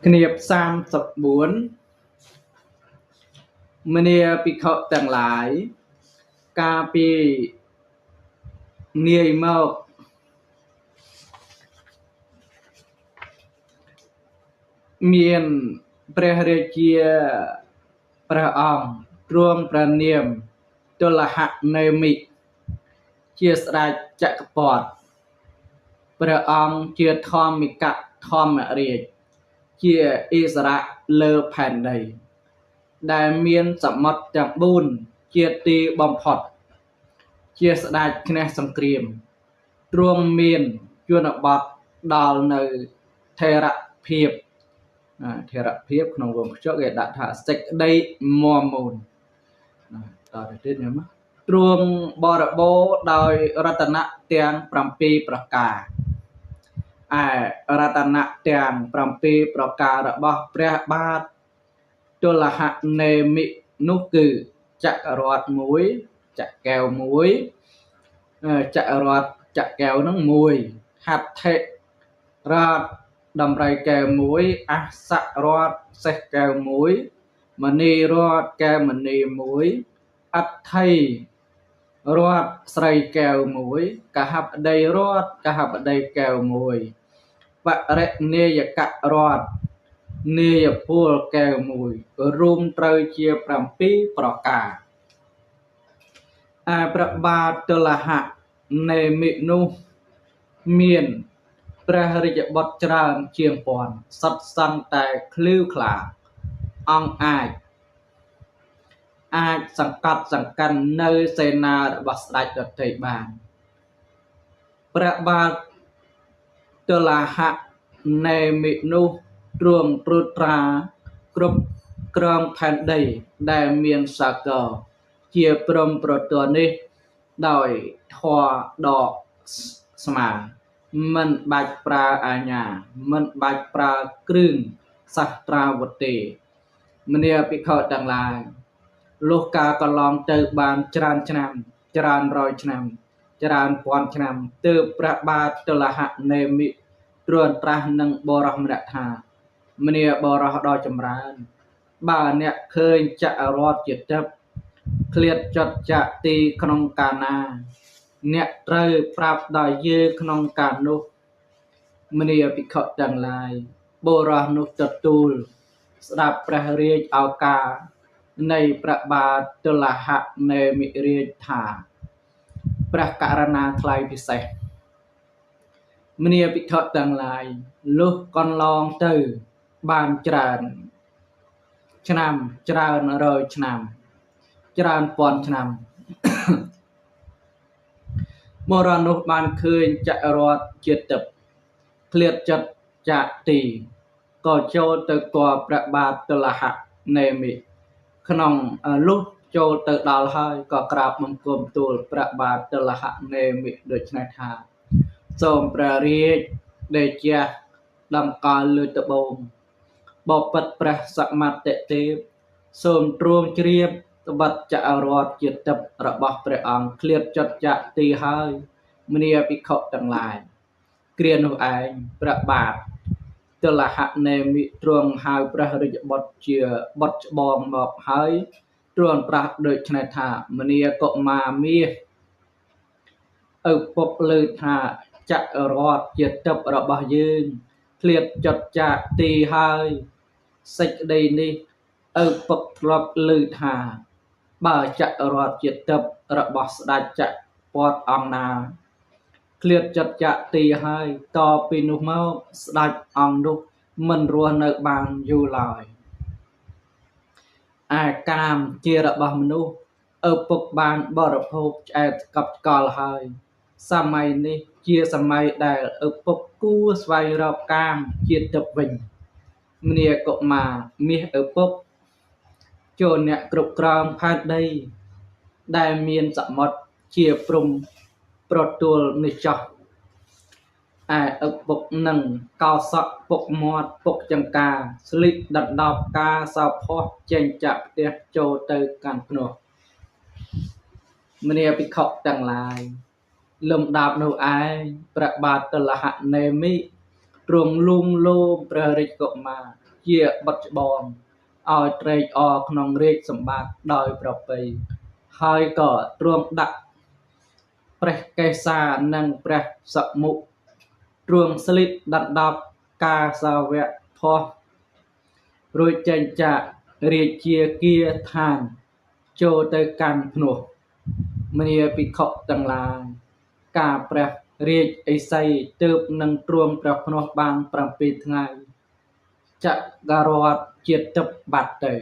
គ្នាប34មនីភិក្ខុទាំងឡាយកាលពីនាយមកមានព្រះរាជាព្រះអង្គទ្រង់ព្រះនាមទលហនេមិជាស្ដេចចក្រពត្តិព្រះអង្គជាធម្មិកធម្មរាជជាឥសរៈលើផែនដីដែលមានសមុទ្រទាំង4ជាទីបំផុតជាស្ដេចគណេះសង្គ្រាមទ្រង់មានជនបទដល់នៅថេរភាពក្នុងវងខ្ជក់គេដាក់ថាសេចក្តីមមូនតទៅទៀតញោមទ្រង់បរិបូរដោយរតនៈទាំង7ប្រការឯរតនៈទាំង7ប្រការរបស់ព្រះបាទទលហនេមិនោះគឺចក្ររត1ចក្រកែវ1ចក្ររតចក្រកែវនឹង1ហត្ថិរតដំរីកែវ1អសរតសេះកែវ1មនីរតកែវមនី1អដ្ឋិរតស្រីកែវ1កហបតីរតកហបតីកែវ1បរិនេយករតនាយពលកែវ1រួមត្រូវជា7ប្រការឯព្រះបាទទលហនេមិនោះមានព្រះរាជបុត្រច្រើនជាងពាន់សុទ្ធសឹងតែឃ្លាវខ្លាអង្គអាចសង្កត់សង្កិននៅសេនារបស់ស្ដេចដទៃបានព្រះបាទទលហនេមិនោះទ្រង់ត្រួតត្រាគ្រប់គ្រងផែនដីដែលមានសាគរជាព្រំប្រទល់នេះដោយធម៌ដកស្មាមិនបាច់ប្រើអាញាមិនបាច់ប្រើគ្រឿងសាស្ត្រាវុធទេមនីភិក្ខុទាំងឡាយលុះកាលកន្លងទៅបានច្រើនឆ្នាំច្រើនរយឆ្នាំច្រើនពាន់ឆ្នាំទើបព្រះបាទទលហនេមិត្រួតត្រាស់នឹងបរោះម្នាក់ថាមនីបរោះដ៏ចម្រើនបើអ្នកឃើញចក្ររតជាទឹកឃ្លាតចត់ចាក់ទីក្នុងកាលណាអ្នកត្រូវប្រាប់ដល់យើងក្នុងកាលនោះមនីភិក្ខុទាំងឡាយបរោះនោះទទួលស្ដាប់ព្រះរាជឱកាសនៃព្រះបាទទលហនេមិរាជថាព្រះករណាថ្លៃពិសេសមនីភិក្ខុទាំងឡាយលុះកន្លងទៅបានច្រើនឆ្នាំច្រើនរយឆ្នាំច្រើនពាន់ឆ្នាំបរោះនោះបានឃើញចក្ររតជាទឹកឃ្លាតចិត្តចាក់ទីក៏ចូលទៅគាល់ព្រះបាទទលហនេមិក្នុងលុះចូលទៅដល់ហើយក៏ក្រាបបង្គំទូលព្រះបាទទលហនេមិដូច្នេះថាសូមព្រះរាជដេជះតម្កល់លើត្បូងបបិទ្ធព្រះសមត្ថទេពសូមទ្រង់ជ្រាបត្បិតចក្ររតជាទឹករបស់ព្រះអង្គឃ្លាតចត់ចាក់ទីហើយមនីភិក្ខុទាំងឡាយគ្រានោះឯងព្រះបាទទលហនេមិទ្រង់ហៅព្រះរាជបុត្រជាបុត្រច្បងមកហើយទ្រង់ត្រាស់ដូច្នេះថាមនីកុមារមាសឪពុកលើថាចក្ររតជាទឹករបស់យើងឃ្លាតចត់ចាក់ទីហើយសេចក្តីនេះឪពុកធ្លាប់លើថាបើចក្ររតជាទឹករបស់ស្ដេចចក្រពត្តិអង្គណាឃ្លាតចត់ចាក់ទីហើយតពីនោះមកស្ដេចអង្គនោះមិនរស់នៅបានយូរឡើយឯកាមជារបស់មនុស្សឪពុកបានបរិភោគឆ្អែតកប់ឆ្កល់ហើយសម័យនេះជាសម័យដែលឪពុកគួរស្វែងរកកាមជាទឹកវិញមនីកុមារមាសឪពុកចូលអ្នកគ្រប់គ្រងផែនដីដែលមានសមុទ្រជាព្រំប្រទល់នេះចោះឯឪពុកនឹងកោសក់ពុកមាត់ពុកចង្ការស្លិចដណ្ដប់ការសោផោះចេញចាក់ផ្ទះចូលទៅកាន់ភ្នោះមនីភិក្ខុទាំងឡាយលំដាប់នោះឯងព្រះបាទទលហនេមិទ្រង់លួងលោមព្រះរាជកុមារ ជាបុត្រច្បងឲ្យត្រេកអរក្នុងរាជសម្បត្តិដោយប្រពៃហើយក៏ទ្រង់ដាក់ព្រះកេសានិងព្រះសមុទ្រង់ស្លៀកដណ្ដប់ការសាវកផោះរួចចេញចាករាជាគាឋានចូលទៅកាន់ភ្នោះមនាភិក្ខុទាំងឡាយការព្រះរាជឥសីទើបនឹងទ្រាំព្រះភ្នោះបាន7ថ្ងៃចក្រវត្តជាទឹកបាត់ទៅ